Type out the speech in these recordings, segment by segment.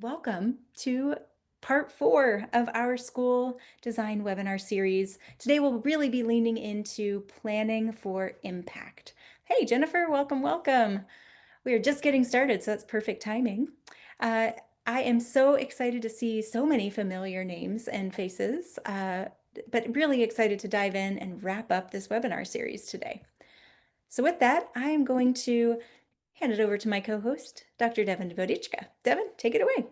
Welcome to part 4 of our school design webinar series. Today we'll really be leaning into planning for impact. Hey, Jennifer, welcome. We are just getting started, so that's perfect timing. Uh, I am so excited to see so many familiar names and faces, but really excited to dive in and wrap up this webinar series today. So with that, I am going to hand it over to my co-host, Dr. Devin Vodichka. Devin, take it away.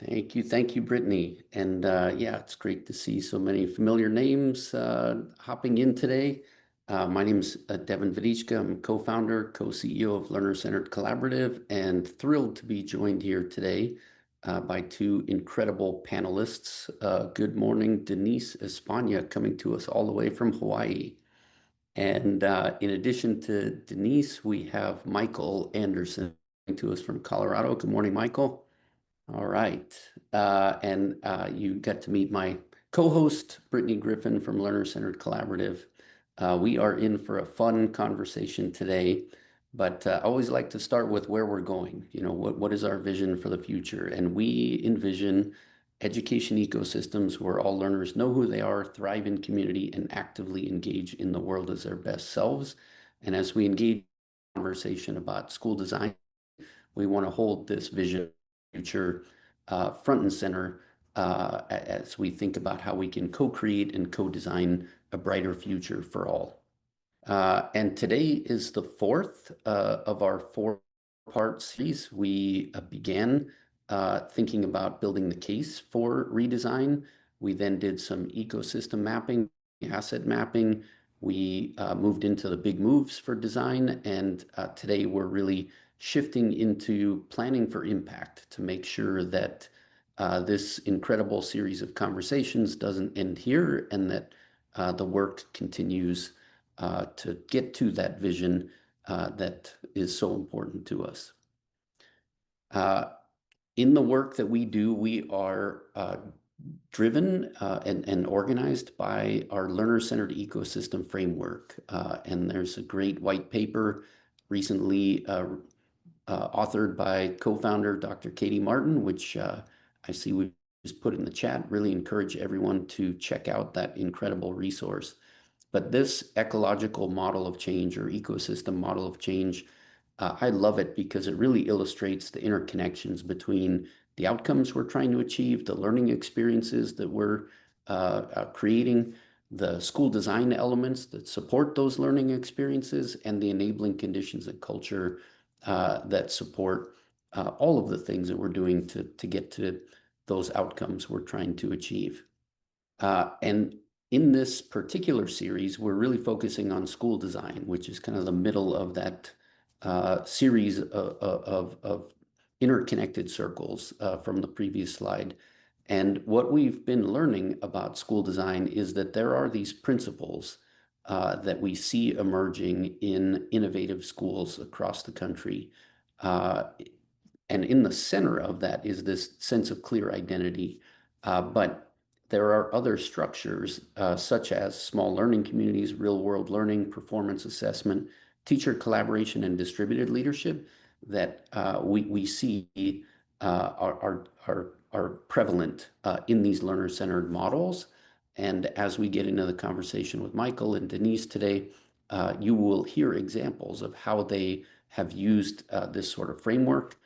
Thank you, Brittany. And yeah, it's great to see so many familiar names hopping in today. My name is Devin Vodichka. I'm co-founder, co-CEO of Learner Centered Collaborative, and thrilled to be joined here today by two incredible panelists. Good morning, Denise Espana, coming to us all the way from Hawaii. And in addition to Denise, we have Michael Anderson coming to us from Colorado. Good morning, Michael. All right. And you get to meet my co-host, Brittany Griffin from Learner Centered Collaborative. We are in for a fun conversation today, but I always like to start with where we're going. You know, what is our vision for the future? And we envision education ecosystems where all learners know who they are, thrive in community, and actively engage in the world as their best selves. And as we engage in conversation about school design, we want to hold this vision future front and center as we think about how we can co-create and co-design a brighter future for all. And today is the fourth of our four-part series. We began thinking about building the case for redesign. We then did some ecosystem mapping, asset mapping. We moved into the big moves for design, and today we're really shifting into planning for impact to make sure that this incredible series of conversations doesn't end here and that the work continues to get to that vision that is so important to us. In the work that we do, we are driven and organized by our learner-centered ecosystem framework. And there's a great white paper recently authored by co-founder Dr. Katie Martin, which I see we just put in the chat. Really encourage everyone to check out that incredible resource. But this ecological model of change or ecosystem model of change, I love it because it really illustrates the interconnections between the outcomes we're trying to achieve, the learning experiences that we're creating, the school design elements that support those learning experiences, and the enabling conditions and culture that support all of the things that we're doing to get to those outcomes we're trying to achieve. And in this particular series, we're really focusing on school design, which is kind of the middle of that series of interconnected circles from the previous slide. And what we've been learning about school design is that there are these principles that we see emerging in innovative schools across the country. And in the center of that is this sense of clear identity. But there are other structures, such as small learning communities, real-world learning, performance assessment, teacher collaboration, and distributed leadership that we see are prevalent in these learner-centered models. And as we get into the conversation with Michael and Denise today, you will hear examples of how they have used this sort of framework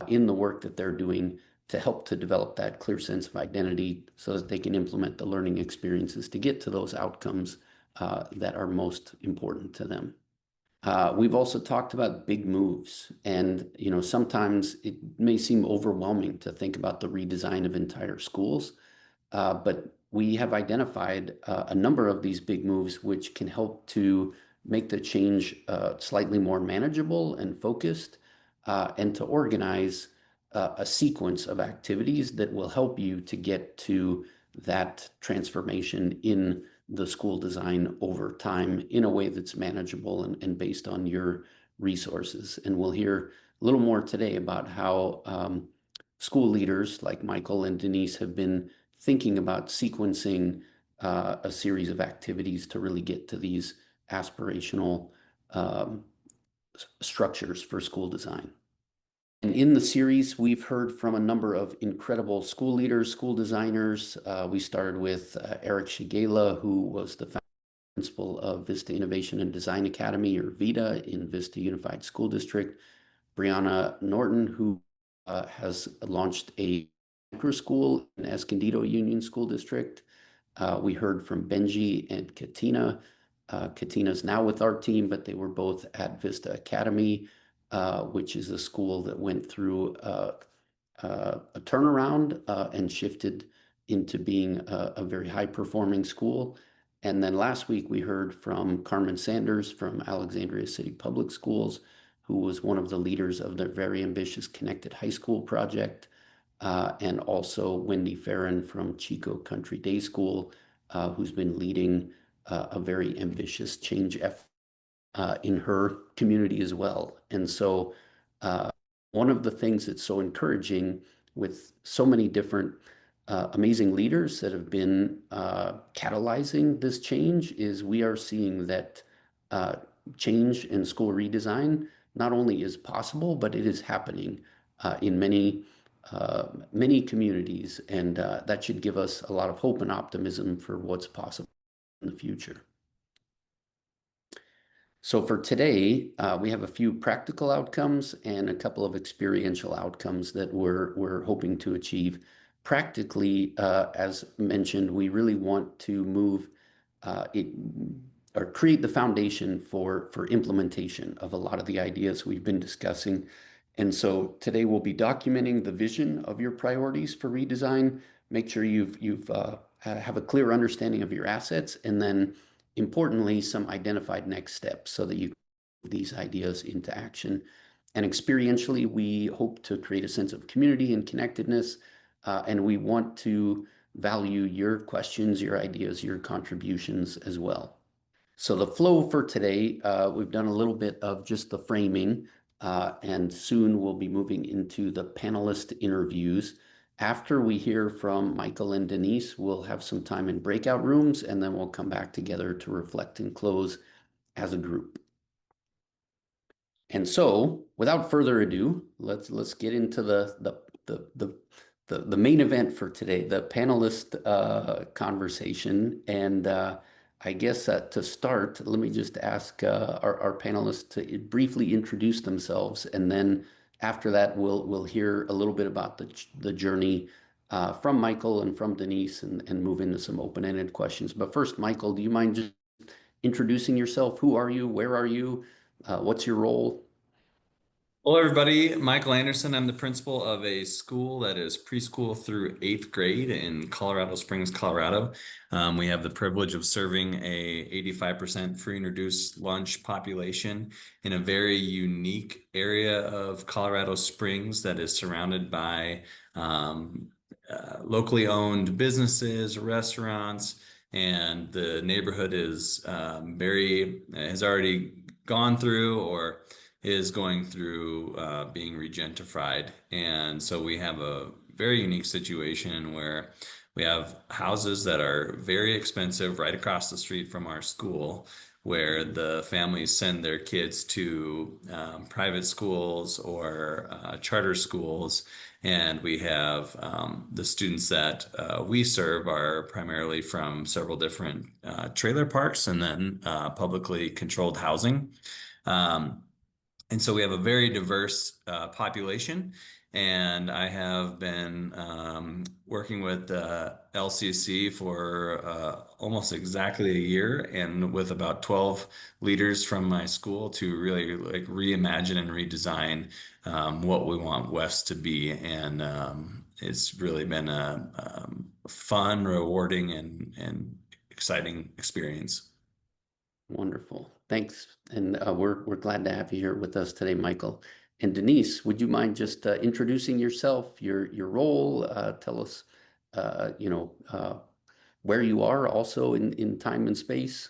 in the work that they're doing to help to develop that clear sense of identity so that they can implement the learning experiences to get to those outcomes that are most important to them. We've also talked about big moves, and sometimes it may seem overwhelming to think about the redesign of entire schools, but we have identified a number of these big moves which can help to make the change slightly more manageable and focused, and to organize a sequence of activities that will help you to get to that transformation in the school design over time in a way that's manageable and based on your resources. And we'll hear a little more today about how school leaders like Michael and Denise have been thinking about sequencing a series of activities to really get to these aspirational structures for school design. And in the series, we've heard from a number of incredible school leaders, school designers. We started with Eric Shigela, who was the principal of Vista Innovation and Design Academy, or VITA, in Vista Unified School District. Brianna Norton, who has launched a micro school in Escondido Union School District. We heard from Benji and Katina. Katina's now with our team, but they were both at Vista Academy, which is a school that went through a turnaround and shifted into being a very high-performing school. And then last week, we heard from Carmen Sanders from Alexandria City Public Schools, who was one of the leaders of the very ambitious Connected High School project, and also Wendy Farron from Chico Country Day School, who's been leading a very ambitious change effort in her community as well. And so one of the things that's so encouraging with so many different amazing leaders that have been catalyzing this change is we are seeing that change in school redesign not only is possible, but it is happening in many communities, and that should give us a lot of hope and optimism for what's possible in the future. So for today, we have a few practical outcomes and a couple of experiential outcomes that we're hoping to achieve. Practically, as mentioned, we really want to move it or create the foundation for implementation of a lot of the ideas we've been discussing. And so today we'll be documenting the vision of your priorities for redesign. Make sure you've have a clear understanding of your assets, and then importantly, some identified next steps so that you can move these ideas into action. And experientially, we hope to create a sense of community and connectedness, and we want to value your questions, your ideas, your contributions as well. So the flow for today, we've done a little bit of just the framing, and soon we'll be moving into the panelist interviews. After we hear from Michael and Denise, we'll have some time in breakout rooms, and then we'll come back together to reflect and close as a group. And so, without further ado, let's get into the main event for today, the panelist conversation. And I guess to start, let me just ask our panelists to briefly introduce themselves, and then after that, we'll hear a little bit about the journey from Michael and from Denise, and move into some open-ended questions. But first, Michael, do you mind just introducing yourself? Who are you? Where are you? What's your role? Hello, everybody. Michael Anderson. I'm the principal of a school that is preschool through 8th grade in Colorado Springs, Colorado. We have the privilege of serving a 85% free and reduced lunch population in a very unique area of Colorado Springs that is surrounded by locally owned businesses, restaurants, and the neighborhood is has already gone through or is going through being regentrified. And so we have a very unique situation where we have houses that are very expensive right across the street from our school, where the families send their kids to private schools or charter schools. And we have the students that we serve are primarily from several different trailer parks and then publicly controlled housing. And so we have a very diverse population, and I have been working with LCC for almost exactly a year, and with about 12 leaders from my school to really like reimagine and redesign what we want West to be. And it's really been a fun, rewarding, and exciting experience. Wonderful. Thanks. And we're glad to have you here with us today, Michael. And Denise, would you mind just introducing yourself, your role? Tell us, where you are also in time and space.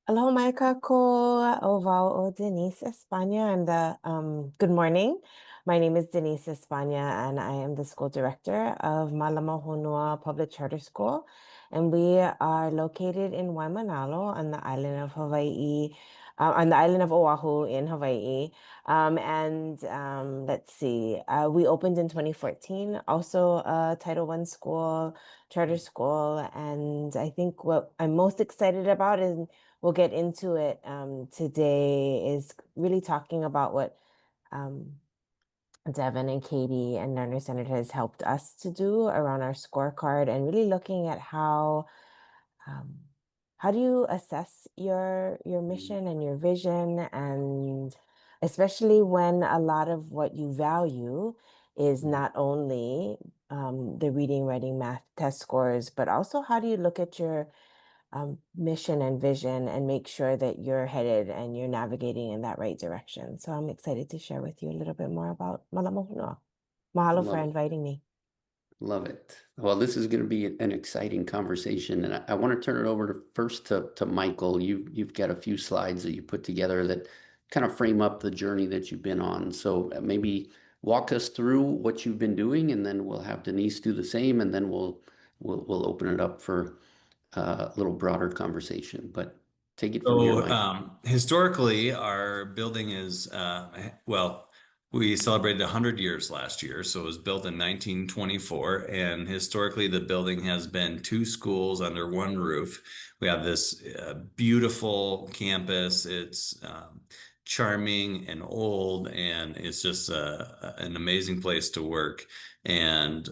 Hello, Michael, Oval, or Denise Espana, and good morning. My name is Denise Espana, and I am the school director of Malama Honua Public Charter School. And we are located in Waimanalo on the island of Hawaii, on the island of Oahu in Hawaii. Let's see, we opened in 2014, also a Title I school, charter school. And I think what I'm most excited about, and we'll get into it today, is really talking about what Devin and Katie and Learner Center has helped us to do around our scorecard, and really looking at um, how do you assess your mission and your vision, and especially when a lot of what you value is not only the reading, writing, math test scores, but also how do you look at your mission and vision and make sure that you're headed and you're navigating in that right direction. So I'm excited to share with you a little bit more about Malamohuna. Mahalo for Love it. inviting me. Love it. Well, this is going to be an exciting conversation, and I want to turn it over to Michael. You've got a few slides that you put together that kind of frame up the journey that you've been on. So maybe walk us through what you've been doing, and then we'll have Denise do the same, and then we'll open it up for a little broader conversation. But take it from here, So, Mike. historically, our building is, well, we celebrated 100 years last year. So it was built in 1924. And historically, the building has been two schools under one roof. We have this beautiful campus. It's charming and old, and it's just an amazing place to work. And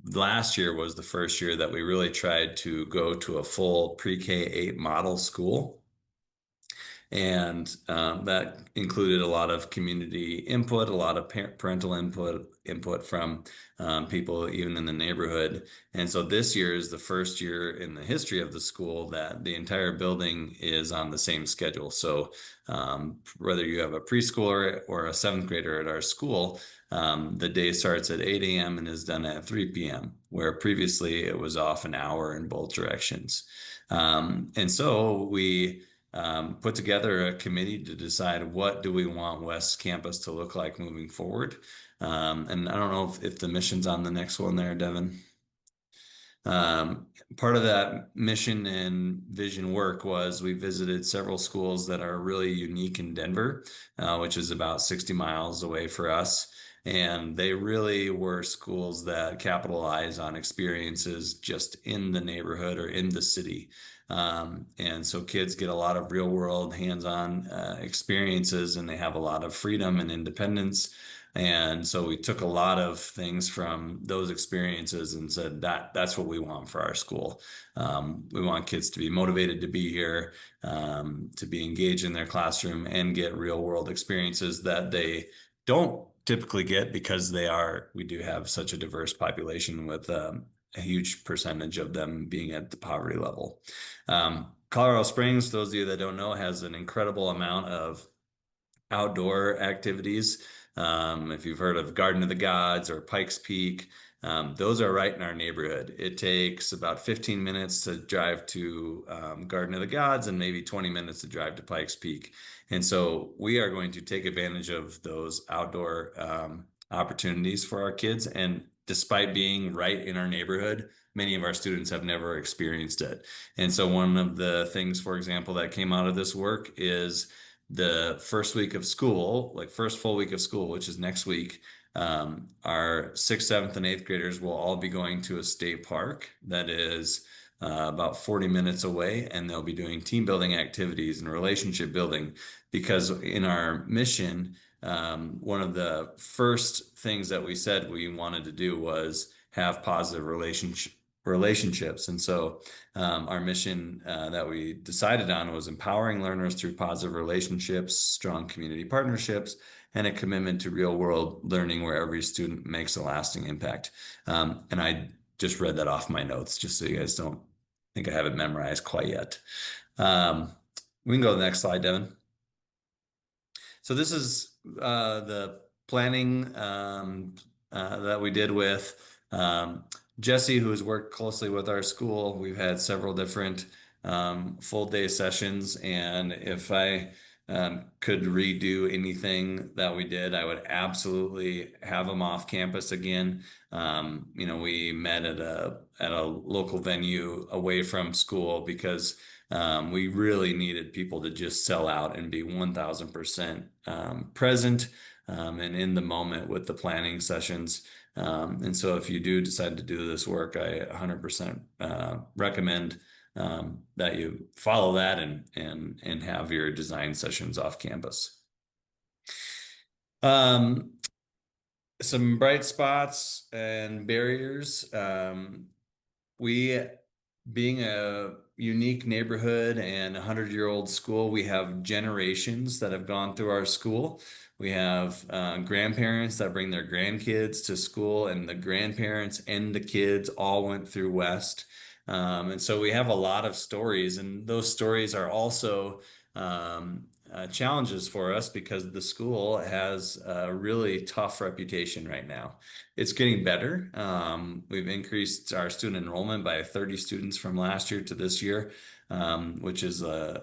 last year was the first year that we really tried to go to a full pre-K 8 model school. And that included a lot of community input, a lot of parental input from people even in the neighborhood. And so this year is the first year in the history of the school that the entire building is on the same schedule. So whether you have a preschooler or a seventh grader at our school, the day starts at 8 a.m. and is done at 3 p.m., where previously it was off an hour in both directions. And so we put together a committee to decide what do we want West Campus to look like moving forward. And I don't know if the mission's on the next one there, Devin. Part of that mission and vision work was we visited several schools that are really unique in Denver, which is about 60 miles away for us. And they really were schools that capitalize on experiences just in the neighborhood or in the city. And so kids get a lot of real world hands-on experiences, and they have a lot of freedom and independence. And so we took a lot of things from those experiences and said that's what we want for our school. We want kids to be motivated to be here, to be engaged in their classroom and get real world experiences that they don't typically get because we do have such a diverse population with a huge percentage of them being at the poverty level. Colorado Springs, those of you that don't know, has an incredible amount of outdoor activities. If you've heard of Garden of the Gods or Pikes Peak, those are right in our neighborhood. It takes about 15 minutes to drive to Garden of the Gods and maybe 20 minutes to drive to Pikes Peak. And so we are going to take advantage of those outdoor opportunities for our kids. And despite being right in our neighborhood, many of our students have never experienced it. And so one of the things, for example, that came out of this work is the first week of school, like first full week of school, which is next week. Our 6th, 7th, and 8th graders will all be going to a state park that is about 40 minutes away, and they'll be doing team building activities and relationship building, because in our mission, one of the first things that we said we wanted to do was have positive relationships. And so our mission that we decided on was empowering learners through positive relationships, strong community partnerships, and a commitment to real world learning where every student makes a lasting impact. And I just read that off my notes, just so you guys don't think I have it memorized quite yet. We can go to the next slide, Devin. So this is the planning that we did with Jesse, who has worked closely with our school. We've had several different full day sessions, and if I could redo anything that we did, I would absolutely have them off campus again. We met at a local venue away from school because we really needed people to just sell out and be 1000% present and in the moment with the planning sessions. And so if you do decide to do this work, I 100% recommend that you follow that and have your design sessions off campus. Some bright spots and barriers. We, being a unique neighborhood and 100-year-old school, we have generations that have gone through our school. We have grandparents that bring their grandkids to school, and the grandparents and the kids all went through West. And so we have a lot of stories, and those stories are also challenges for us because the school has a really tough reputation right now. It's getting better. We've increased our student enrollment by 30 students from last year to this year, which is a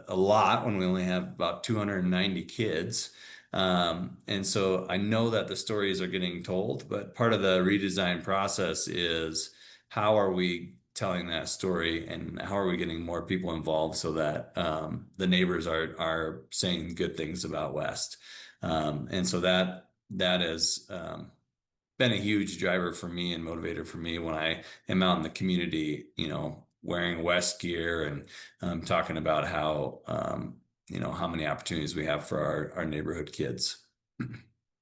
lot when we only have about 290 kids. And so I know that the stories are getting told, but part of the redesign process is how are we telling that story and how are we getting more people involved so that the neighbors are saying good things about West. And so that has been a huge driver for me and motivator for me when I am out in the community, wearing West gear and talking about how how many opportunities we have for our neighborhood kids.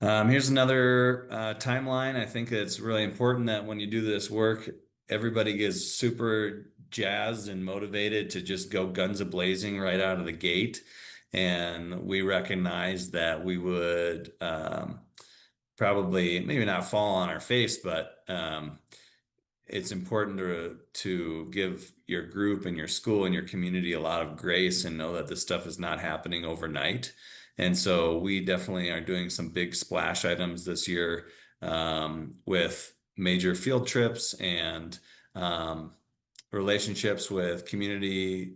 Here's another timeline. I think it's really important that when you do this work, everybody gets super jazzed and motivated to just go guns a-blazing right out of the gate. And we recognize that we would probably maybe not fall on our face, but it's important to give your group and your school and your community a lot of grace and know that this stuff is not happening overnight. And so we definitely are doing some big splash items this year with major field trips and relationships with community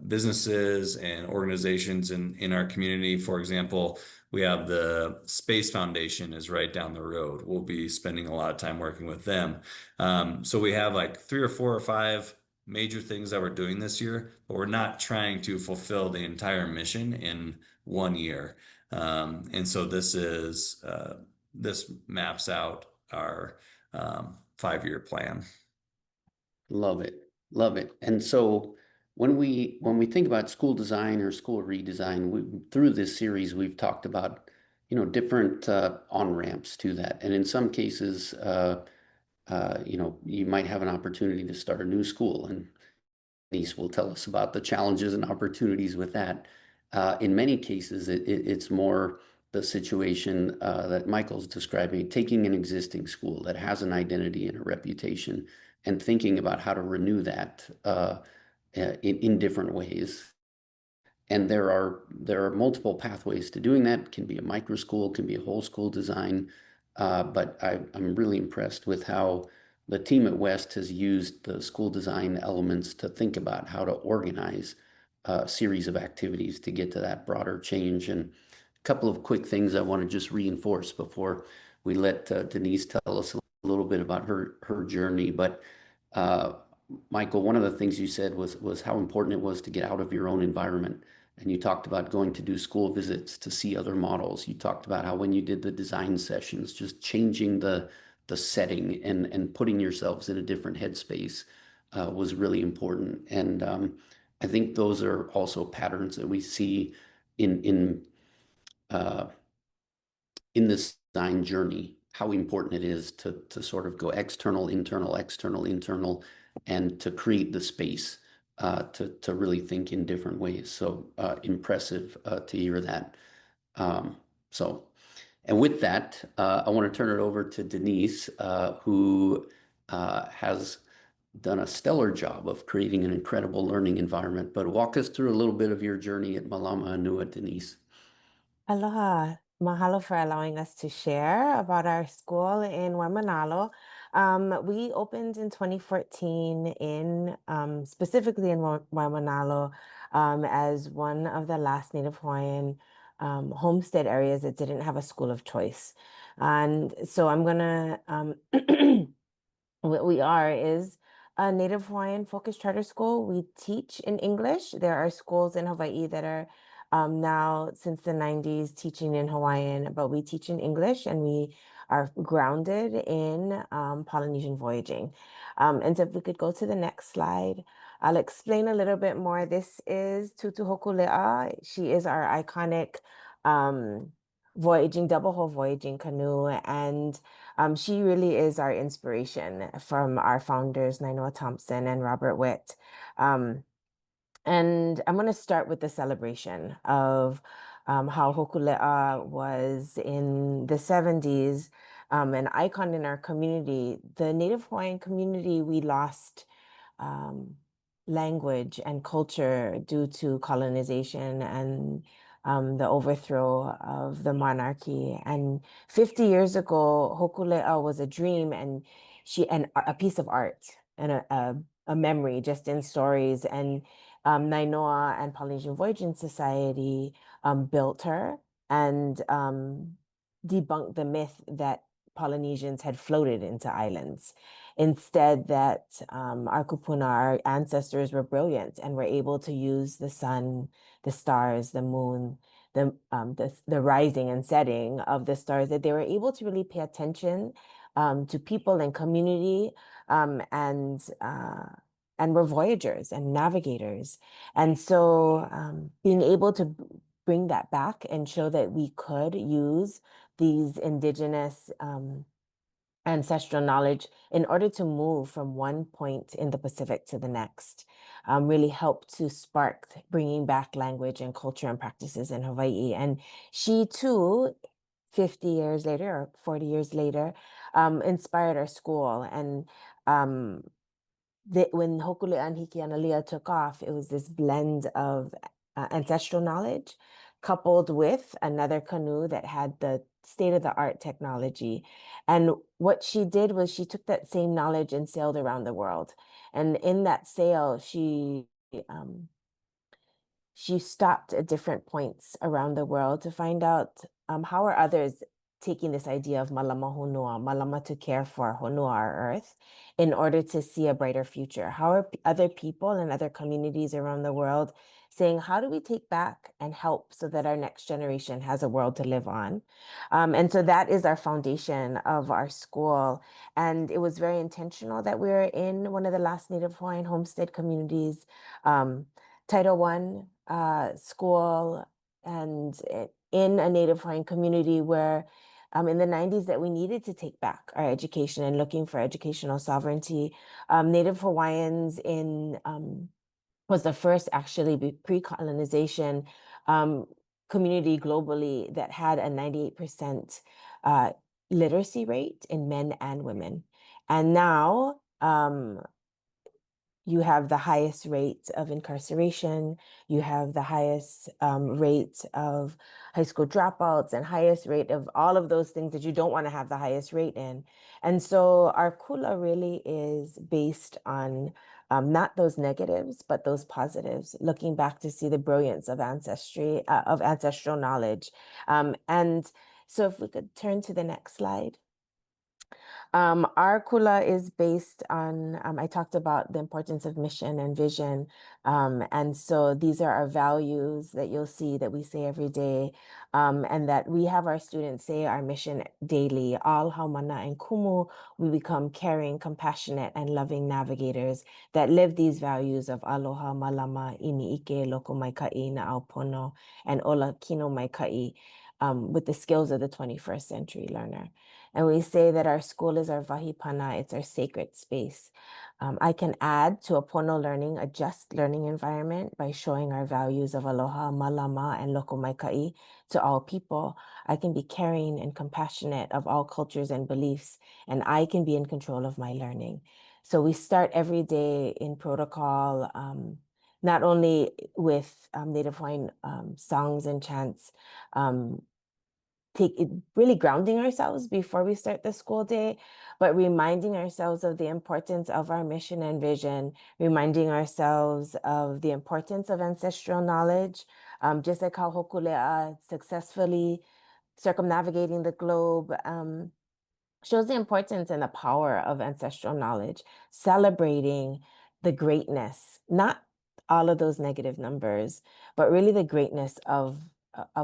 businesses and organizations in our community. For example, we have the Space Foundation is right down the road. We'll be spending a lot of time working with them. So we have like 3 or 4 or 5 major things that we're doing this year, but we're not trying to fulfill the entire mission in 1 year. And so this maps out our 5-year plan. Love it. Love it. And so when we think about school design or school redesign, through this series, we've talked about, different on-ramps to that. And in some cases, you might have an opportunity to start a new school, and Denise will tell us about the challenges and opportunities with that. In many cases, it's more the situation that Michael's describing, taking an existing school that has an identity and a reputation and thinking about how to renew that in different ways. And there are multiple pathways to doing that. It can be a micro school, can be a whole school design. But I'm really impressed with how the team at West has used the school design elements to think about how to organize a series of activities to get to that broader change. And a couple of quick things I want to just reinforce before we let Denise tell us a little bit about her journey. But Michael, one of the things you said was how important it was to get out of your own environment. And you talked about going to do school visits to see other models. You talked about how when you did the design sessions, just changing the setting and putting yourselves in a different headspace was really important. And I think those are also patterns that we see in this design journey, how important it is to sort of go external, internal, and to create the space to really think in different ways. So impressive to hear that. And with that, I want to turn it over to Denise, who has done a stellar job of creating an incredible learning environment. But walk us through a little bit of your journey at Malama Anua, Denise. Aloha. Mahalo for allowing us to share about our school in Waimanalo. We opened in 2014 specifically in Waimanalo, as one of the last Native Hawaiian homestead areas that didn't have a school of choice. And so I'm gonna what we are is a Native Hawaiian focused charter school. We teach in English. There are schools in Hawaii that are now since the 90s teaching in Hawaiian, but we teach in English and we are grounded in Polynesian voyaging. And so if we could go to the next slide, I'll explain a little bit more. This is Tutu Hokulea. She is our iconic double hull voyaging canoe, and she really is our inspiration from our founders, Nainoa Thompson and Robert Witt. And I'm going to start with the celebration of how Hokulea was in the 70s, an icon in our community. The Native Hawaiian community, we lost um, language and culture due to colonization and the overthrow of the monarchy. And 50 years ago, Hokulea was a dream and a piece of art and a memory just in stories. And Nainoa and Polynesian Voyaging Society built her and debunked the myth that Polynesians had floated into islands. Instead, that our kupuna, our ancestors were brilliant and were able to use the sun, the stars, the moon, the rising and setting of the stars, that they were able to really pay attention to people and community, and were voyagers and navigators. And so being able to bring that back and show that we could use these indigenous ancestral knowledge in order to move from one point in the Pacific to the next, really helped to spark bringing back language and culture and practices in Hawaii. And she too, 50 years later or 40 years later, inspired our school. And when Hokulea and Hikianalia took off, it was this blend of ancestral knowledge coupled with another canoe that had the state-of-the-art technology. And what she did was she took that same knowledge and sailed around the world. And in that sail, she stopped at different points around the world to find out how are others taking this idea of malama honua, malama to care for honua, our earth, in order to see a brighter future. How are other people and other communities around the world saying, how do we take back and help so that our next generation has a world to live on? And so that is our foundation of our school. And it was very intentional that we were in one of the last Native Hawaiian homestead communities, Title I school, and in a Native Hawaiian community where in the 90s that we needed to take back our education and looking for educational sovereignty. Native Hawaiians was the first actually pre-colonization community globally that had a 98% literacy rate in men and women. And now you have the highest rate of incarceration, you have the highest rate of high school dropouts and highest rate of all of those things that you don't want to have the highest rate in. And so our kula really is based on not those negatives, but those positives, looking back to see the brilliance of ancestry, of ancestral knowledge. And so if we could turn to the next slide. Our kula is based on, I talked about the importance of mission and vision. And so these are our values that you'll see that we say every day, and that we have our students say our mission daily. All haumana and kumu, we become caring, compassionate, and loving navigators that live these values of aloha, malama, iniike, loko mai ka'i, na'aopono, and ola kino mai ka'i, with the skills of the 21st century learner. And we say that our school is our vahipana, it's our sacred space. I can add to a pono learning, a just learning environment by showing our values of aloha, malama, and loko mai ka'i to all people. I can be caring and compassionate of all cultures and beliefs, and I can be in control of my learning. So we start every day in protocol, not only with Native Hawaiian songs and chants, really grounding ourselves before we start the school day, but reminding ourselves of the importance of our mission and vision, reminding ourselves of the importance of ancestral knowledge, just like how Hokulea successfully circumnavigating the globe shows the importance and the power of ancestral knowledge, celebrating the greatness, not all of those negative numbers, but really the greatness of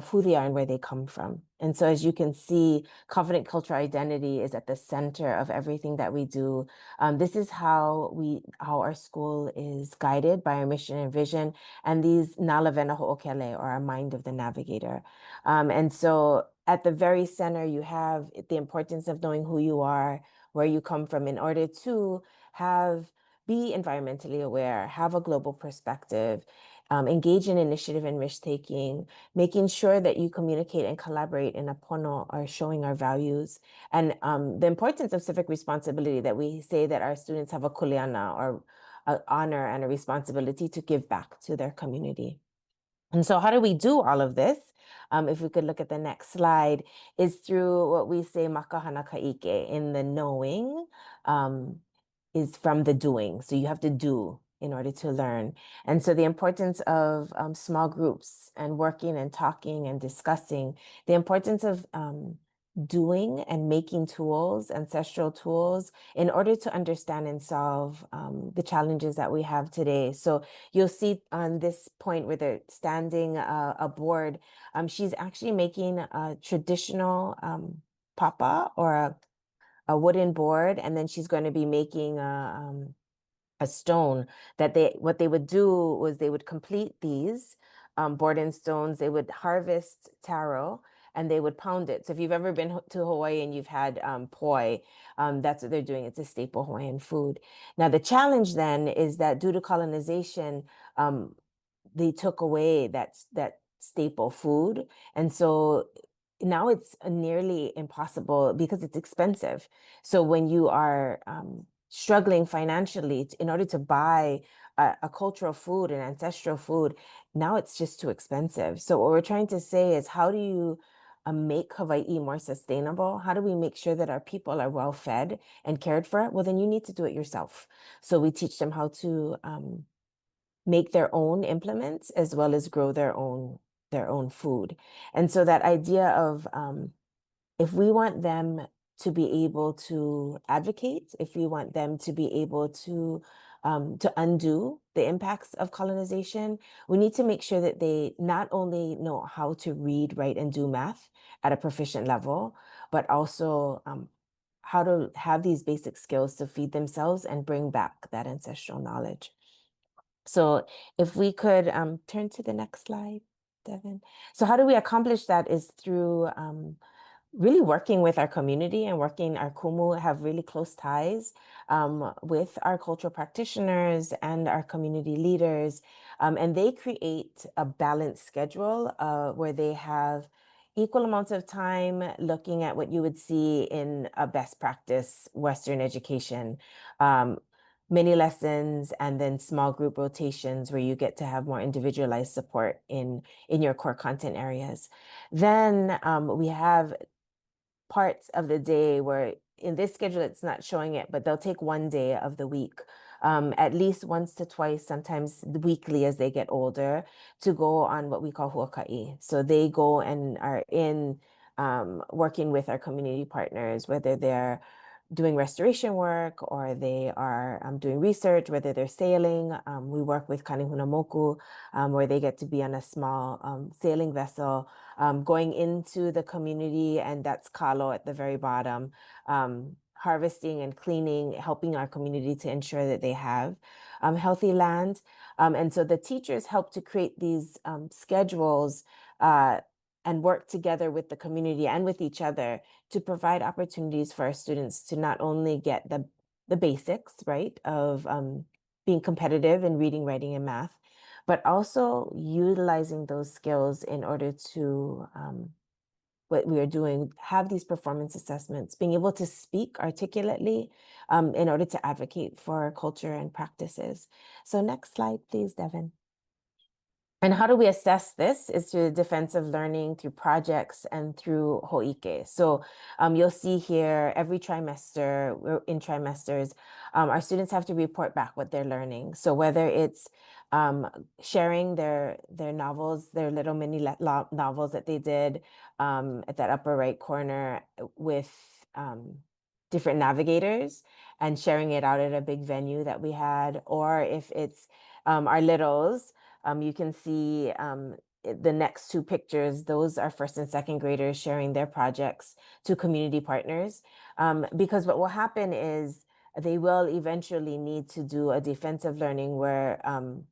who they are and where they come from. And so, as you can see, confident cultural identity is at the center of everything that we do. This is how our school is guided by our mission and vision, and these Nalavena Ho'okele, or our mind of the navigator. And so, at the very center, you have the importance of knowing who you are, where you come from, in order to be environmentally aware, have a global perspective, engage in initiative and risk taking, making sure that you communicate and collaborate in a pono, or showing our values, and the importance of civic responsibility, that we say that our students have a kuleana, or an honor and a responsibility to give back to their community. And so how do we do all of this? If we could look at the next slide, is through what we say makahana kaike, in the knowing is from the doing. So you have to do in order to learn. And so the importance of small groups and working and talking and discussing, the importance of doing and making tools, ancestral tools, in order to understand and solve the challenges that we have today. So you'll see on this point where they're standing a board, she's actually making a traditional papa, or a wooden board, and then she's going to be making a stone that what they would do was they would complete these board and stones. They would harvest taro and they would pound it. So if you've ever been to Hawaii and you've had poi, that's what they're doing. It's a staple Hawaiian food. Now, the challenge then is that due to colonization, they took away that staple food. And so now it's nearly impossible because it's expensive. So when you are struggling financially in order to buy a cultural food, an ancestral food, now it's just too expensive. So what we're trying to say is, how do you make Hawaii more sustainable? How do we make sure that our people are well fed and cared for? Well, then you need to do it yourself. So we teach them how to make their own implements, as well as grow their own food. And so that idea of if we want them to be able to advocate, if we want them to be able to undo the impacts of colonization, we need to make sure that they not only know how to read, write, and do math at a proficient level, but also how to have these basic skills to feed themselves and bring back that ancestral knowledge. So if we could turn to the next slide, Devin. So how do we accomplish that is through really working with our community, and our kumu have really close ties with our cultural practitioners and our community leaders. And they create a balanced schedule where they have equal amounts of time looking at what you would see in a best practice Western education. Many lessons, and then small group rotations where you get to have more individualized support in your core content areas. Then we have parts of the day where in this schedule it's not showing it, but they'll take one day of the week, at least once to twice, sometimes weekly as they get older, to go on what we call huaka'i. So they go and are in working with our community partners, whether they're doing restoration work or they are doing research, whether they're sailing. We work with Kanehuna Moku, where they get to be on a small sailing vessel, going into the community, and that's kalo at the very bottom, harvesting and cleaning, helping our community to ensure that they have healthy land. And so the teachers help to create these schedules and work together with the community and with each other to provide opportunities for our students to not only get the basics, right, of being competitive in reading, writing, and math, but also utilizing those skills in order to, what we are doing, have these performance assessments, being able to speak articulately in order to advocate for culture and practices. So next slide, please, Devin. And how do we assess this is through defensive learning, through projects, and through Hoike. So you'll see here every trimester, in trimesters, our students have to report back what they're learning. So whether it's sharing their novels, their little mini novels that they did at that upper right corner with different navigators and sharing it out at a big venue that we had, or if it's our littles, you can see the next two pictures. Those are first and second graders sharing their projects to community partners. Because what will happen is they will eventually need to do a defensive learning where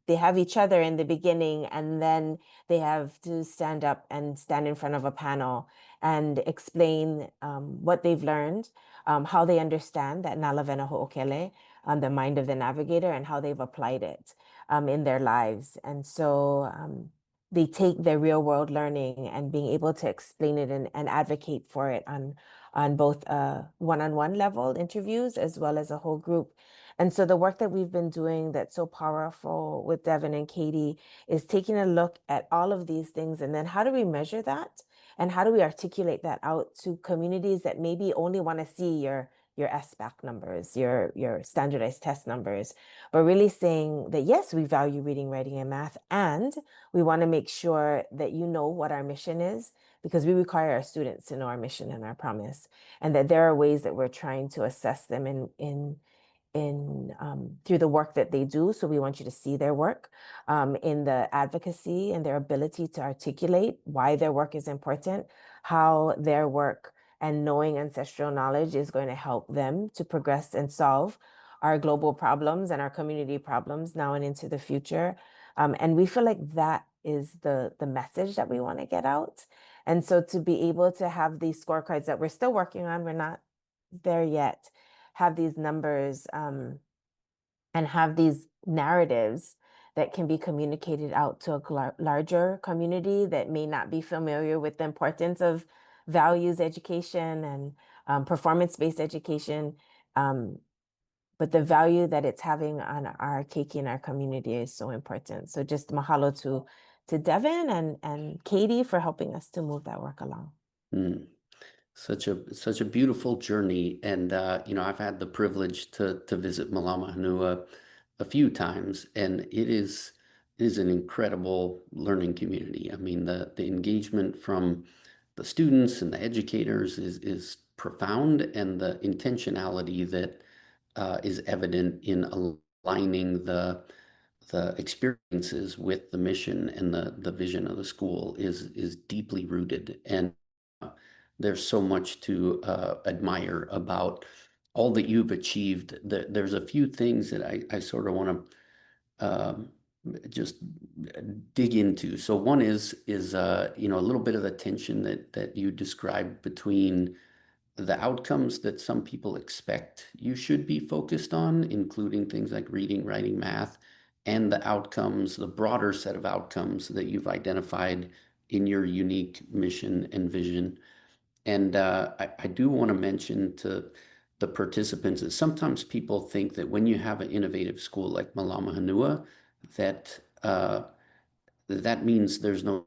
they have each other in the beginning, and then they have to stand up and stand in front of a panel and explain what they've learned, how they understand that Nalavena Ho'okele, the mind of the navigator, and how they've applied it in their lives. And so they take their real world learning and being able to explain it and advocate for it on both one-on-one level interviews as well as a whole group. And so the work that we've been doing that's so powerful with Devin and Katie is taking a look at all of these things, and then how do we measure that? And how do we articulate that out to communities that maybe only want to see your SBAC numbers, your standardized test numbers, but really saying that, yes, we value reading, writing, and math, and we want to make sure that you know what our mission is, because we require our students to know our mission and our promise, and that there are ways that we're trying to assess them in through the work that they do. So we want you to see their work in the advocacy and their ability to articulate why their work is important, how their work and knowing ancestral knowledge is going to help them to progress and solve our global problems and our community problems now and into the future. And we feel like that is the message that we want to get out. And so to be able to have these scorecards that we're still working on, we're not there yet, have these numbers and have these narratives that can be communicated out to a larger community that may not be familiar with the importance of values education and performance-based education. But the value that it's having on our keiki and our community is so important. So just mahalo to Devin and Katie for helping us to move that work along. Mm. Such a beautiful journey, and I've had the privilege to visit Malama Hanua a few times, and it is an incredible learning community. I mean, the engagement from the students and the educators is profound, and the intentionality that is evident in aligning the experiences with the mission and the vision of the school is deeply rooted. And there's so much to admire about all that you've achieved. There's a few things that I sort of want to just dig into. So one is a little bit of the tension that you described between the outcomes that some people expect you should be focused on, including things like reading, writing, math, and the outcomes, the broader set of outcomes that you've identified in your unique mission and vision. And I do want to mention to the participants that sometimes people think that when you have an innovative school like Malama Hanua, that that means there's no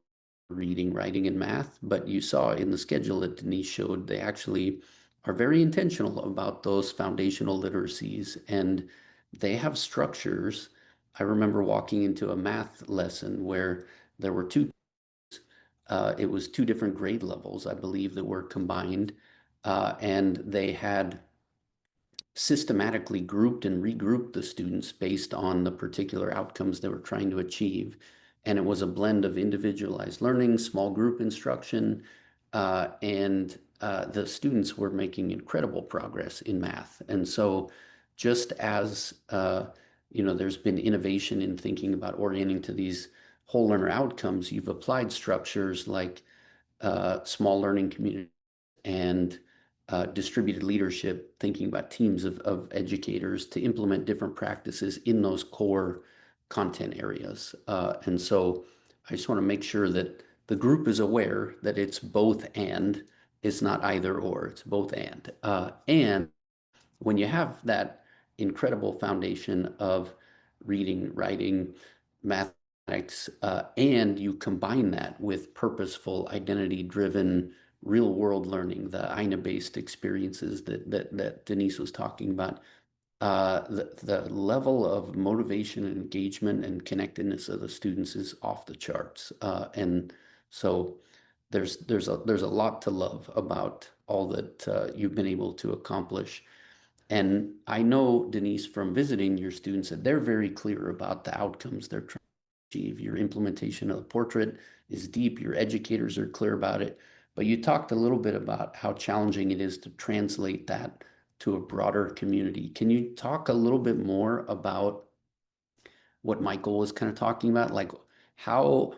reading, writing, and math. But you saw in the schedule that Denise showed, they actually are very intentional about those foundational literacies, and they have structures. I remember walking into a math lesson where there were it was two different grade levels, I believe, that were combined, and they had systematically grouped and regrouped the students based on the particular outcomes they were trying to achieve. And it was a blend of individualized learning, small group instruction, and the students were making incredible progress in math. And so just as there's been innovation in thinking about orienting to these whole learner outcomes, you've applied structures like small learning communities and distributed leadership, thinking about teams of educators to implement different practices in those core content areas. And so I just want to make sure that the group is aware that it's both and, it's not either or, it's both and. And when you have that incredible foundation of reading, writing, math, and you combine that with purposeful, identity-driven, real-world learning, the INA-based experiences that Denise was talking about. The level of motivation and engagement and connectedness of the students is off the charts. And so there's a lot to love about all that you've been able to accomplish. And I know, Denise, from visiting your students, that they're very clear about the outcomes they're trying to achieve. Your implementation of the portrait is deep. Your educators are clear about it. But you talked a little bit about how challenging it is to translate that to a broader community. Can you talk a little bit more about what Michael was kind of talking about? Like how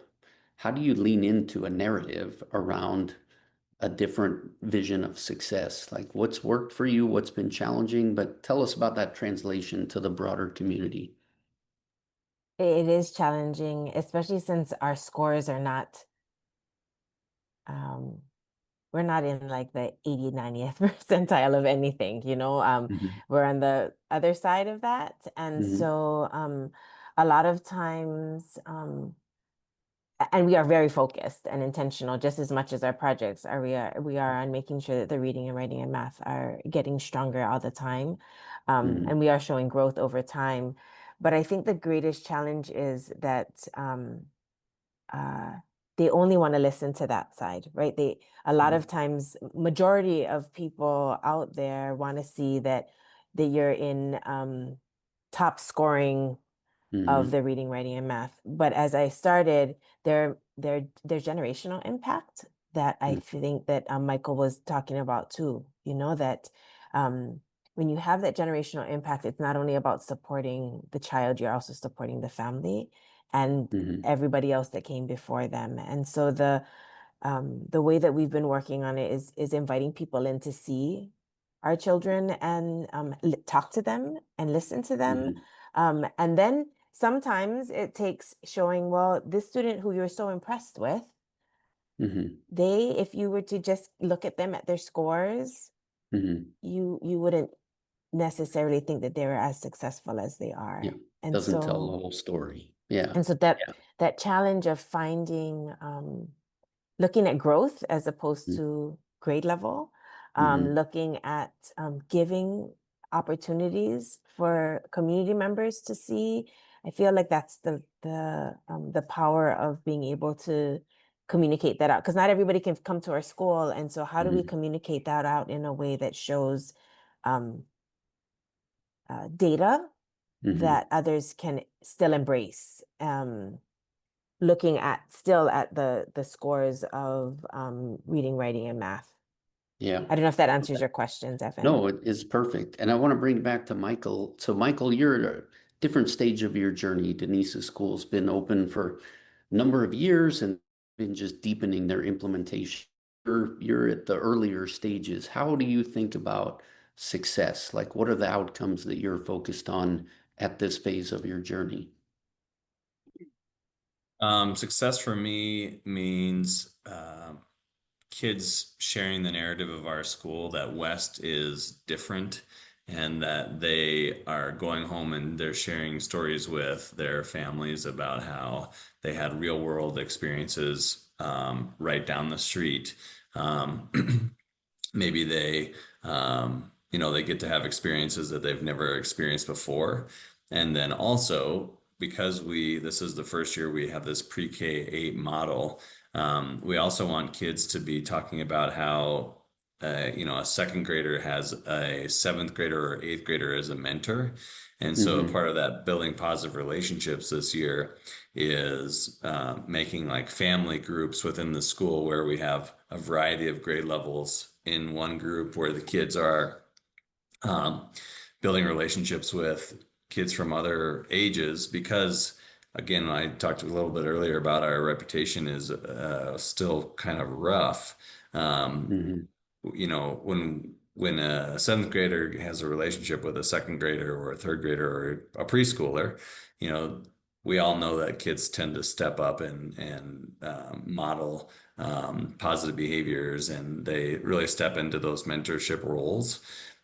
how do you lean into a narrative around a different vision of success? Like what's worked for you, what's been challenging, but tell us about that translation to the broader community. It is challenging, especially since our scores are not, um, we're not in like the 80, 90th percentile of anything, you know. Mhm. We're on the other side of that. And Mhm. so a lot of times, and we are very focused and intentional just as much as our projects are. We are on making sure that the reading and writing and math are getting stronger all the time, Mhm. and we are showing growth over time. But I think the greatest challenge is that uh, they only want to listen to that side, right? They A lot of times, majority of people out there want to see that you're in top scoring of Mhm. the reading, writing, and math. But as I started, there's generational impact that I Mhm. think that Michael was talking about too. You know that um, when you have that generational impact, it's not only about supporting the child, you're also supporting the family and Mhm. everybody else that came before them. And so the way that we've been working on it is inviting people in to see our children and talk to them and listen to them. Mhm. And then sometimes it takes showing, well, this student who you're so impressed with, Mhm. if you were to just look at them at their scores, Mhm. you wouldn't necessarily think that they were as successful as they Yeah. are. And Doesn't tell the so whole story. Yeah. and so that Yeah. that challenge of finding looking at growth as opposed Mhm. to grade level, Mhm. looking at giving opportunities for community members to see. I feel like that's the power of being able to communicate that out, because not everybody can come to our school, and so how do we Mhm. communicate that out in a way that shows um, data Mhm. that others can still embrace? Looking at still at the scores of reading, writing, and math. Yeah. I don't know if that answers your questions, Evan. No, it is perfect. And I want to bring it back to Michael. So, Michael, you're at a different stage of your journey. Denise's school's been open for a number of years and been just deepening their implementation. You're at the earlier stages. How do you think about success? Like, what are the outcomes that you're focused on at this phase of your journey? Success for me means kids sharing the narrative of our school that West is different and that they are going home and they're sharing stories with their families about how they had real world experiences right down the street. Maybe they get to have experiences that they've never experienced before. And then also, because this is the first year we have this pre-K 8 model, we also want kids to be talking about how, a second grader has a seventh grader or eighth grader as a mentor. And so Mm-hmm. part of that building positive relationships this year is making like family groups within the school where we have a variety of grade levels in one group where the kids are um, building relationships with kids from other ages because again, I talked a little bit earlier about our reputation is still kind of rough. Um, Mm-hmm. when a seventh grader has a relationship with a second grader or a third grader or a preschooler, you know, we all know that kids tend to step up and model positive behaviors, and they really step into those mentorship roles.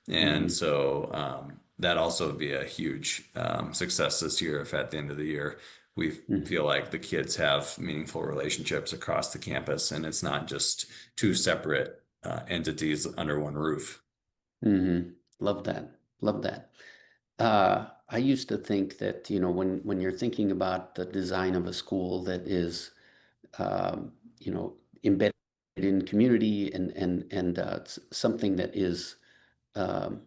And Mm-hmm. so that also would be a huge success this year if at the end of the year we Mhm. feel like the kids have meaningful relationships across the campus, and it's not just two separate entities under one roof. Love that. Love that. I used to think that, when you're thinking about the design of a school that is, embedded in community and something that is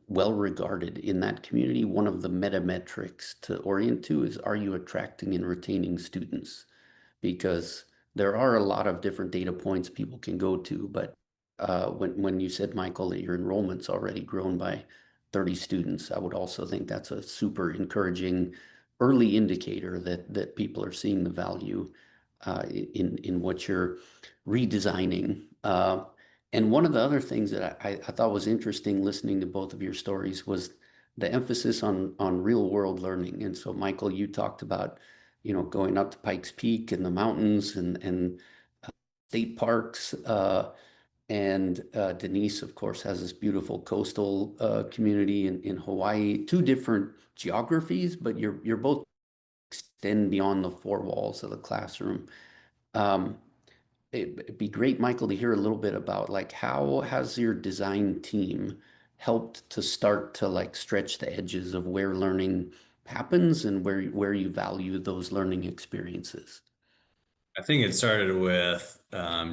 well regarded in that community, one of the meta metrics to orient to is, are you attracting and retaining students? Because there are a lot of different data points people can go to, but when you said, Michael, that your enrollment's already grown by 30 students, I would also think that's a super encouraging early indicator that people are seeing the value in what you're redesigning. And one of the other things that I thought was interesting listening to both of your stories was the emphasis on real world learning. And so, Michael, you talked about, going up to Pikes Peak and the mountains and state parks. And Denise, of course, has this beautiful coastal community in Hawaii. Two different geographies, but you're both extend beyond the four walls of the classroom. Um, it'd be great, Michael, to hear a little bit about, like, how has your design team helped to start to like stretch the edges of where learning happens and where you value those learning experiences. I think it started with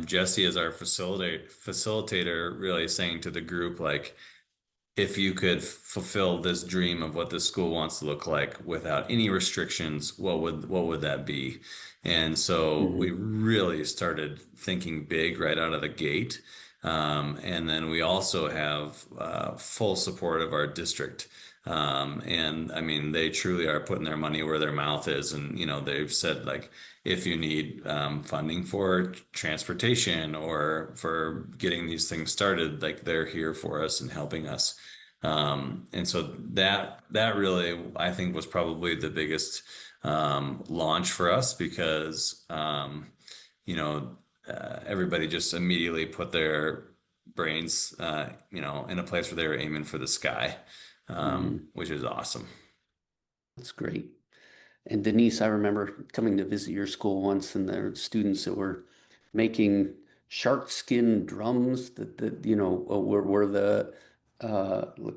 Jesse as our facilitator, really saying to the group, like, if you could fulfill this dream of what this school wants to look like without any restrictions, what would that be? And so we Hmm. really started thinking big right out of the gate. And then we also have full support of our district. And I mean, they truly are putting their money where their mouth is. And, they've said, like, if you need funding for transportation or for getting these things started, like, they're here for us and helping us. And so that really, I think, was probably the biggest launch for us because you know everybody just immediately put their brains in a place where they were aiming for the sky, Hmm. which is awesome. That's great. And Denise, I remember coming to visit your school once, and there were students that were making shark skin drums that were the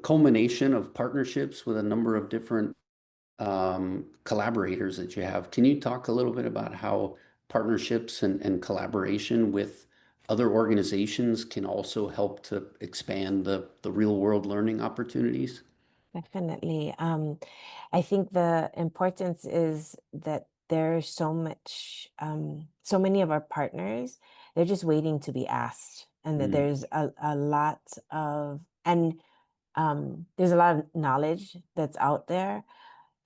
culmination of partnerships with a number of different collaborators that you have. Can you talk a little bit about how partnerships and collaboration with other organizations can also help to expand the real world learning opportunities? Definitely. I think the importance is that there's so many of our partners, they're just waiting to be asked, and that Mm, a lot and there's a lot of knowledge that's out there,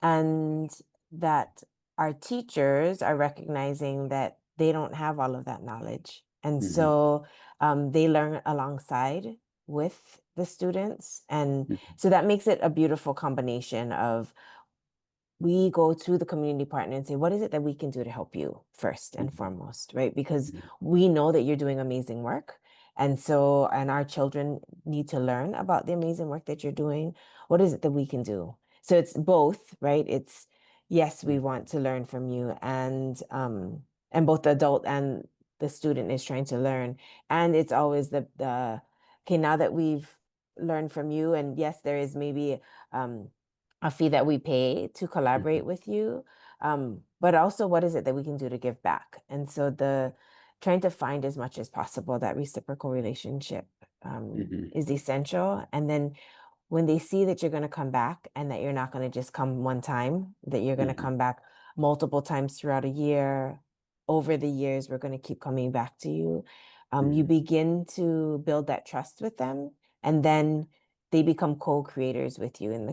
and that our teachers are recognizing that they don't have all of that knowledge. And mhm, so they learn alongside with the students. And mhm, so that makes it a beautiful combination of, we go to the community partner and say, what is it that we can do to help you first and mhm, foremost, right? Because mhm, we know that you're doing amazing work. And our children need to learn about the amazing work that you're doing. What is it that we can do? So it's both, right? It's, yes, we want to learn from you, and both the adult and the student is trying to learn. And it's always okay, now that we've learned from you, and yes, there is maybe, a fee that we pay to mhm, collaborate with you, but also, what is it that we can do to give back? And so the trying to find as much as possible that reciprocal relationship mhm, is essential. And then when they see that you're going to come back, and that you're not going to just come one time, that you're going to mhm, come back multiple times throughout a year, over the years, we're going to keep coming back to you. You mhm, begin to build that trust with them, and then they become co-creators with you in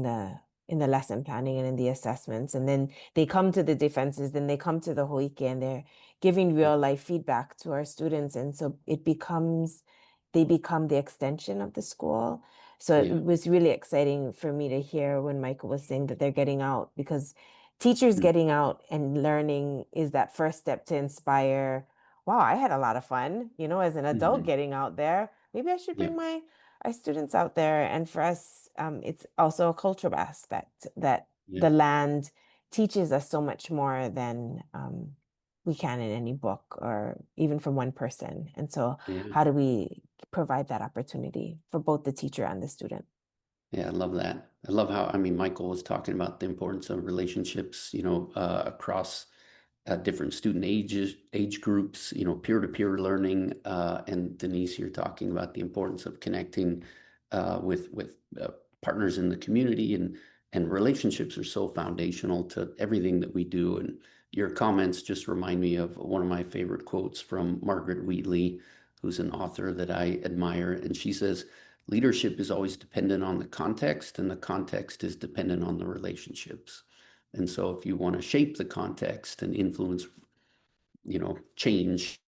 the lesson planning and in the assessments. And then they come to the defenses, then they come to the Hoike, and they're giving real life feedback to our students. And so they become the extension of the school. So it yeah. was really exciting for me to hear when Michael was saying that they're getting out, because teachers Mm, getting out and learning is that first step to inspire. Wow, I had a lot of fun, as an adult mhm, getting out there. Maybe I should yeah. bring my our students out there. And for us, it's also a cultural aspect, that Yeah. the land teaches us so much more than we can in any book or even from one person. And so Yeah. how do we provide that opportunity for both the teacher and the student? Yeah, I love that. I love how, I mean, Michael was talking about the importance of relationships, across different student age groups, peer-to-peer learning. And Denise, you're talking about the importance of connecting with partners in the community, and relationships are so foundational to everything that we do. And your comments just remind me of one of my favorite quotes from Margaret Wheatley, who's an author that I admire. And she says, leadership is always dependent on the context, and the context is dependent on the relationships. And so if you want to shape the context and influence, change,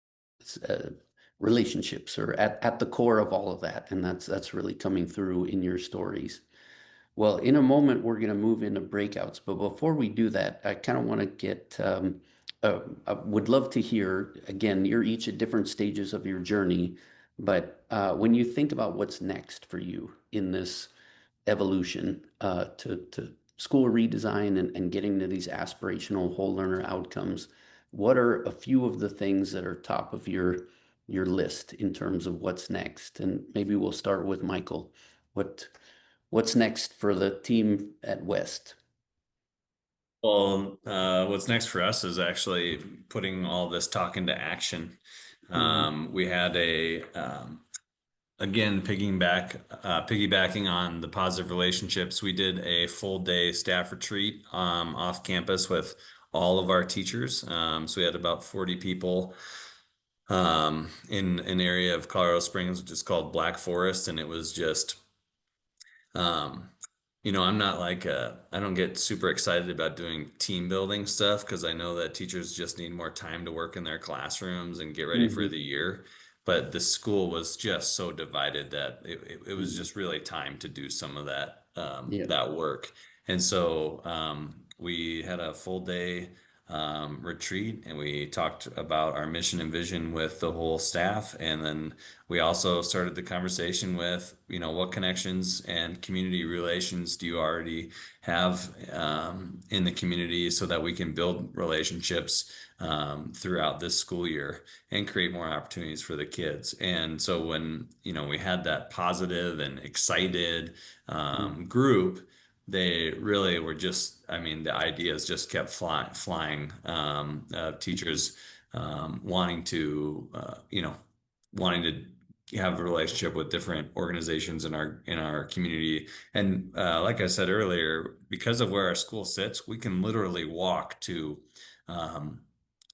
uh, relationships are at the core of all of that. And that's really coming through in your stories. Well, in a moment, we're going to move into breakouts. But before we do that, I kind of want to I would love to hear, again, you're each at different stages of your journey, but when you think about what's next for you in this evolution to school redesign and getting to these aspirational whole learner outcomes, what are a few of the things that are top of your list in terms of what's next? And maybe we'll start with Michael. What what's next for the team at West? Well, what's next for us is actually putting all this talk into action. Mhm. We had again, piggybacking on the positive relationships, we did a full day staff retreat off campus with all of our teachers. So we had about 40 people in an area of Colorado Springs, which is called Black Forest, and it was just um, I'm not like I don't get super excited about doing team building stuff because I know that teachers just need more time to work in their classrooms and get ready for Mhm. the year. But the school was just so divided that it was Mhm. just really time to do some of Yeah. that work. And so we had a full day retreat, and we talked about our mission and vision with the whole staff. And then we also started the conversation with, what connections and community relations do you already have in the community so that we can build relationships throughout this school year and create more opportunities for the kids. And so when, we had that positive and excited Mhm. group, they really were just, I mean, the ideas just kept flying, teachers wanting to, wanting to have a relationship with different organizations in our community. And like I said earlier, because of where our school sits, we can literally walk to um,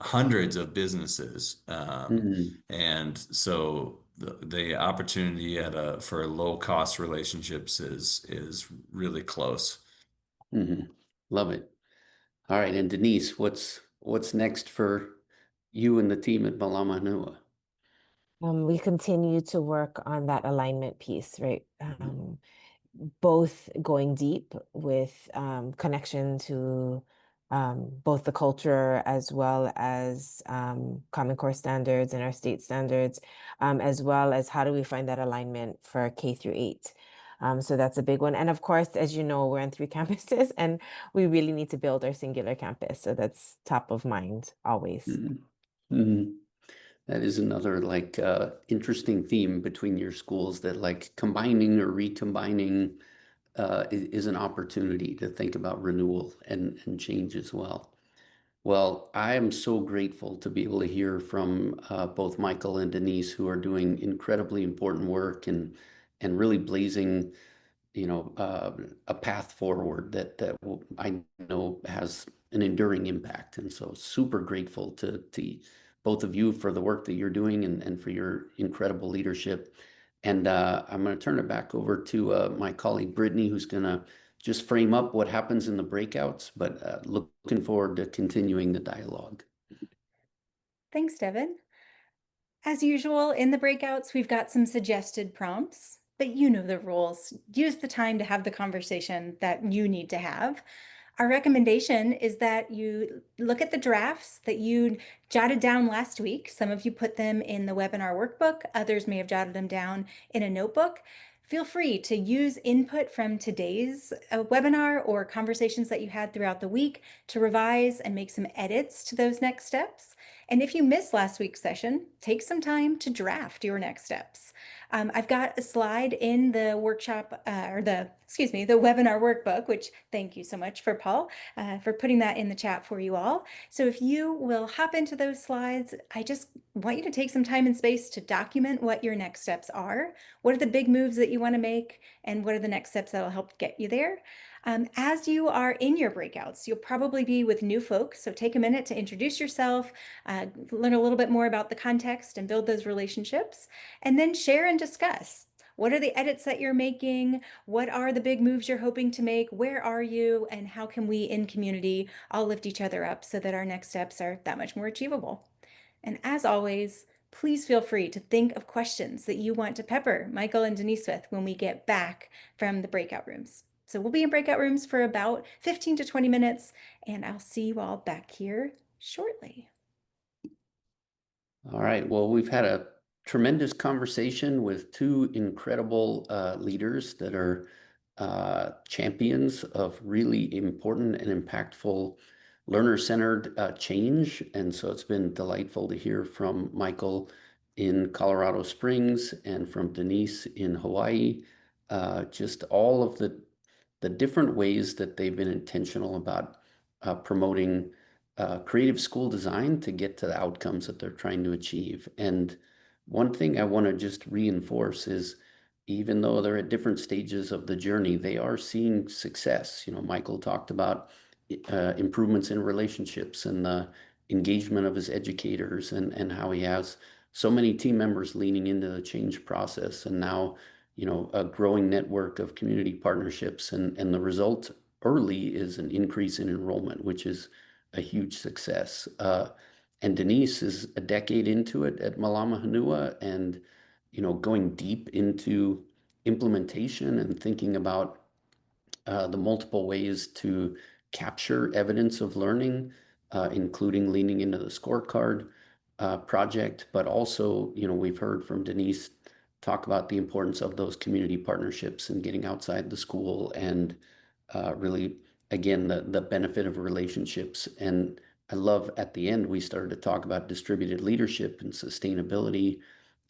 hundreds of businesses. Mhm. And so the opportunity for low cost relationships is really close. Mhm. Love it. All right. And Denise, what's next for you and the team at Malamanua? We continue to work on that alignment piece, right? Mhm. Both going deep with connection to both the culture as well as Common Core standards and our state standards, as well as how do we find that alignment for K through 8. So that's a big one. And of course, as you know, we're on 3 campuses and we really need to build our singular campus. So that's top of mind always. Mhm. Mhm. That is another interesting theme between your schools, that like combining or recombining is an opportunity to think about renewal and change as well. Well, I am so grateful to be able to hear from both Michael and Denise, who are doing incredibly important work and really blazing, a path forward that I know has an enduring impact. And so super grateful to both of you for the work that you're doing and for your incredible leadership. And I'm going to turn it back over to my colleague Brittany, who's going to just frame up what happens in the breakouts, but looking forward to continuing the dialogue. Thanks, Devin. As usual, in the breakouts, we've got some suggested prompts, but you know the rules. Use the time to have the conversation that you need to have. Our recommendation is that you look at the drafts that you jotted down last week. Some of you put them in the webinar workbook, others may have jotted them down in a notebook. Feel free to use input from today's webinar or conversations that you had throughout the week to revise and make some edits to those next steps. And if you missed last week's session, take some time to draft your next steps. I've got a slide in the workshop the webinar workbook, which thank you so much for Paul for putting that in the chat for you all. So if you will hop into those slides, I just want you to take some time and space to document what your next steps are. What are the big moves that you want to make? And what are the next steps that will help get you there? As you are in your breakouts, you'll probably be with new folks. So take a minute to introduce yourself, learn a little bit more about the context and build those relationships, and then share and discuss. What are the edits that you're making? What are the big moves you're hoping to make? Where are you? And how can we in community all lift each other up so that our next steps are that much more achievable? And as always, please feel free to think of questions that you want to pepper Michael and Denise with when we get back from the breakout rooms. So we'll be in breakout rooms for about 15 to 20 minutes, and I'll see you all back here shortly. All right. Well, we've had a tremendous conversation with two incredible leaders that are champions of really important and impactful learner-centered change. And so it's been delightful to hear from Michael in Colorado Springs and from Denise in Hawaii, just all of the different ways that they've been intentional about promoting creative school design to get to the outcomes that they're trying to achieve. And one thing I want to just reinforce is even though they're at different stages of the journey, they are seeing success. You know, Michael talked about improvements in relationships and the engagement of his educators and how he has so many team members leaning into the change process. And now, you know, a growing network of community partnerships. And the result early is an increase in enrollment, which is a huge success. And Denise is a decade into it at Malama Hanua and, you know, going deep into implementation and thinking about the multiple ways to capture evidence of learning, including leaning into the scorecard project. But also, you know, we've heard from Denise talk about the importance of those community partnerships and getting outside the school and really, again, the benefit of relationships. And I love at the end, we started to talk about distributed leadership and sustainability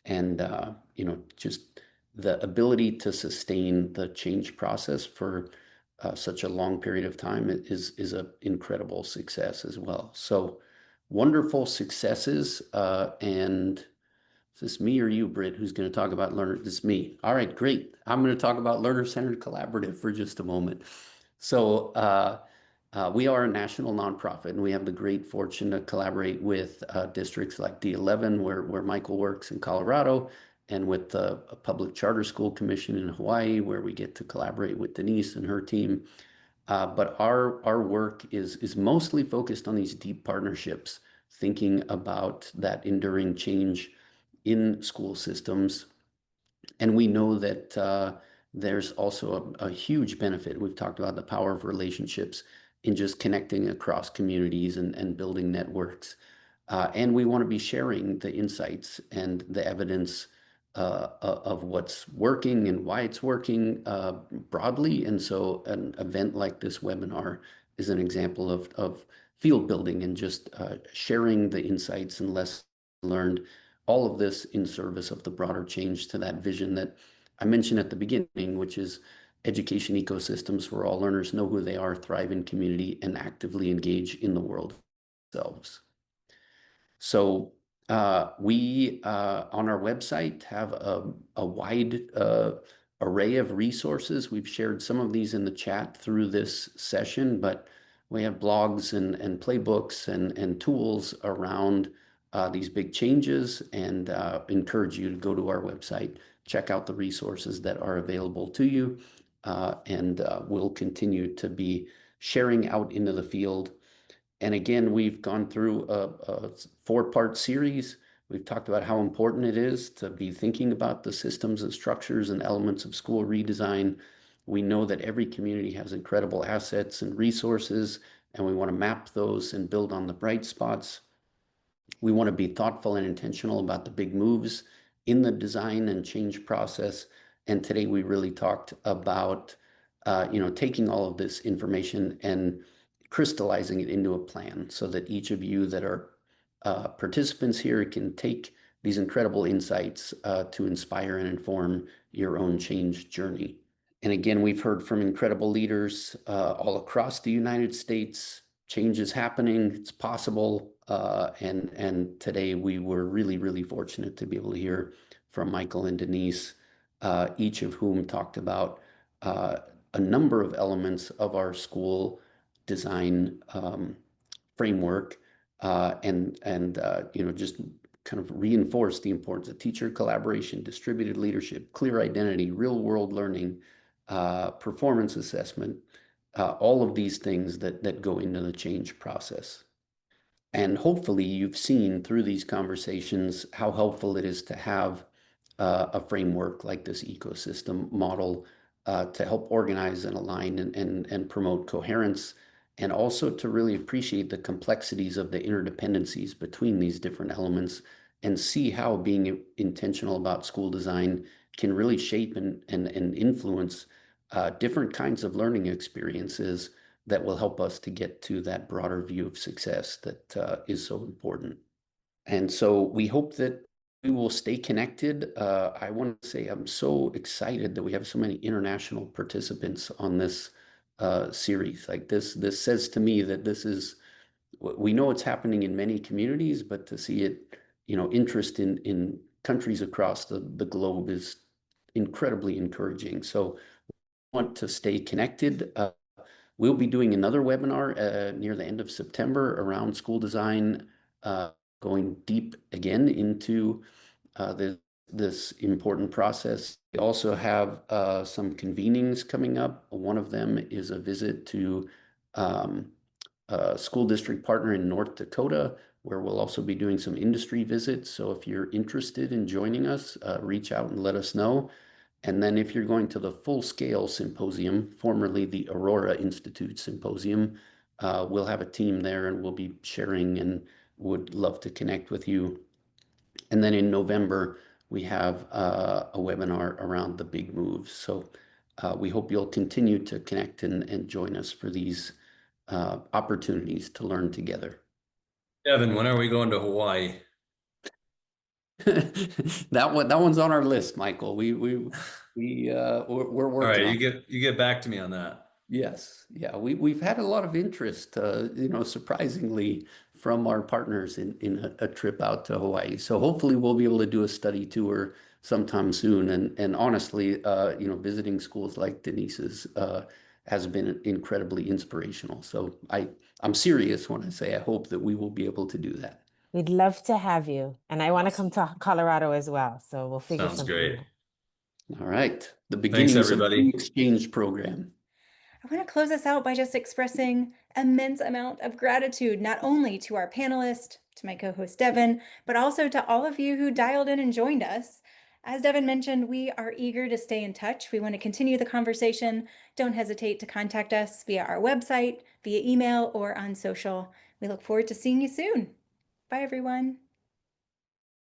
and, you know, just the ability to sustain the change process for such a long period of time is an incredible success as well. So wonderful successes. And is this me or you, Britt, who's going to talk about learner? This is me. All right, great. I'm going to talk about learner-centered collaborative for just a moment. So we are a national nonprofit, and we have the great fortune to collaborate with districts like D11, where Michael works in Colorado, and with the Public Charter School Commission in Hawaii, where we get to collaborate with Denise and her team. But our work is mostly focused on these deep partnerships, thinking about that enduring change in school systems. And we know that there's also a huge benefit. We've talked about the power of relationships in just connecting across communities and building networks. And we want to be sharing the insights and the evidence of what's working and why it's working broadly. And so an event like this webinar is an example of field building and just sharing the insights and lessons learned, all of this in service of the broader change to that vision that I mentioned at the beginning, which is education ecosystems where all learners know who they are, thrive in community, and actively engage in the world themselves. So we on our website have a wide array of resources. We've shared some of these in the chat through this session, but we have blogs and playbooks and tools around these big changes, and encourage you to go to our website, check out the resources that are available to you, and we'll continue to be sharing out into the field. And again, we've gone through a 4-part series. We've talked about how important it is to be thinking about the systems and structures and elements of school redesign. We know that every community has incredible assets and resources, and we want to map those and build on the bright spots. We want to be thoughtful and intentional about the big moves in the design and change process. And today we really talked about, taking all of this information and crystallizing it into a plan so that each of you that are participants here can take these incredible insights to inspire and inform your own change journey. And again, we've heard from incredible leaders all across the United States. Change is happening, it's possible. And today we were really, really fortunate to be able to hear from Michael and Denise, each of whom talked about a number of elements of our school design framework, just kind of reinforce the importance of teacher collaboration, distributed leadership, clear identity, real world learning, performance assessment, all of these things that go into the change process. And hopefully you've seen through these conversations how helpful it is to have a framework like this ecosystem model to help organize and align and promote coherence, and also to really appreciate the complexities of the interdependencies between these different elements and see how being intentional about school design can really shape and influence different kinds of learning experiences that will help us to get to that broader view of success that is so important. And so we hope that we will stay connected. I want to say I'm so excited that we have so many international participants on this series. Like this says to me that this is, we know it's happening in many communities, but to see it, interest in countries across the globe is incredibly encouraging. So we want to stay connected. We'll be doing another webinar near the end of September around school design, going deep again into this important process. We also have some convenings coming up. One of them is a visit to a school district partner in North Dakota, where we'll also be doing some industry visits. So if you're interested in joining us, reach out and let us know. And then if you're going to the full-scale symposium, formerly the Aurora Institute Symposium, we'll have a team there and we'll be sharing and would love to connect with you. And then in November, we have a webinar around the big moves. So we hope you'll continue to connect and join us for these opportunities to learn together. Devin, when are we going to Hawaii? That one's on our list, Michael. We're All working right, on you get back to me on that. Yes. Yeah. We've had a lot of interest, surprisingly from our partners in a trip out to Hawaii. So hopefully we'll be able to do a study tour sometime soon. And honestly, visiting schools like Denise's has been incredibly inspirational. So I'm serious when I say I hope that we will be able to do that. We'd love to have you. And I want to come to Colorado as well. So we'll figure Sounds something great. out. All right. The Thanks, beginnings of everybody. the exchange program. I want to close us out by just expressing immense amount of gratitude, not only to our panelists, to my co-host Devin, but also to all of you who dialed in and joined us. As Devin mentioned, we are eager to stay in touch. We want to continue the conversation. Don't hesitate to contact us via our website, via email, or on social. We look forward to seeing you soon. Bye, everyone.